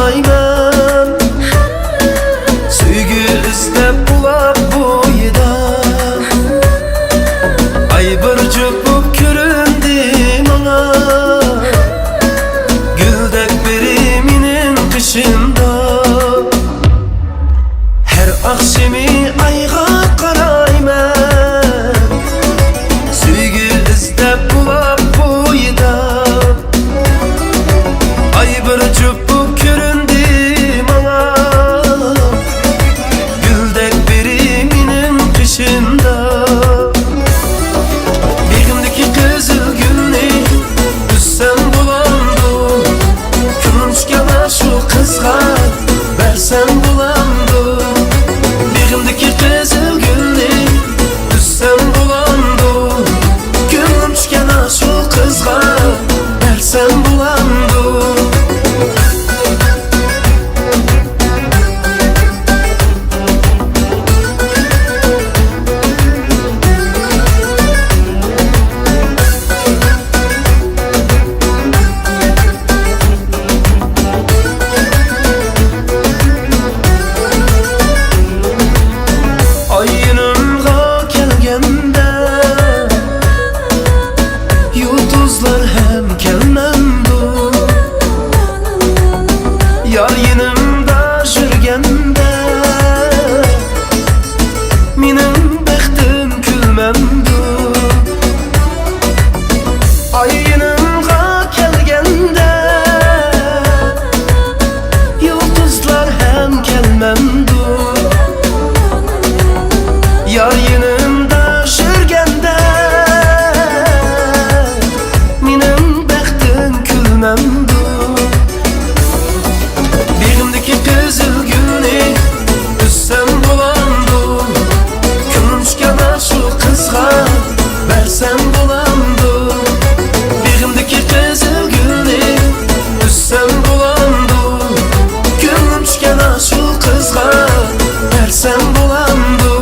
qarayman. Sevgi izlab bulaq bo'yida ay bir cho'pib ko'rindi manga. Guldek biri mening qishimda her akşamı ayga qarayman. Sevgi izlab bulaq bo'yida ay bir cho'pib ko'rindi manga. Guldek biri mening qishimda begimdeki qizil gulni tussam bo'lamdi. Ko'nglim tushgan shu qizga bersam bo'lamdi. Begimdeki qizil gulni tussam bo'lamdi. Ko'nglim tushgan shu qizga bersam bo'lamdi. Ayınımga kelgende yulduzlar hem kelmemdu. Yar yanımda жүрgende mening baxtim kulmamdu. Ayınımga kelgende yulduzlar hem kelmemdu. Yar yanımda жүрgende mening baxtim kulmamdu. Begimdeki qizil gulni tussam bo'lamdi. Ko'nglim tushgan shu qizga bersam bo'lamdi. Begimdeki qizil gulni tussam bo'lamdi. Ko'nglim tushgan shu qizga bersam bo'lamdi.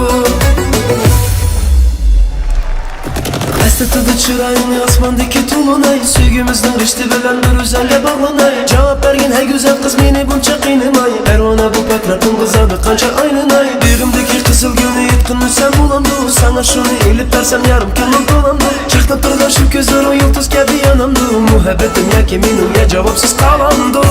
Esnetidi chiroying osmondagi to'lonay. Sevgimizning rishti bilan bir o'zanga bog'lanay. Javob bergin hey go'zal qiz meni buncha qiynamay. Pervona bu patlatin qizadi qancha aylanay. Begimdeki qizil gulni yetqinsam bo'lamdi. Sana shuni elib bersam yarim ko'nglim to'lamdi. Chaqnab turgan shu ko'zlar yulduz kabi yonamdi. Muhabbatim yoki menimga javobsiz qalamdi.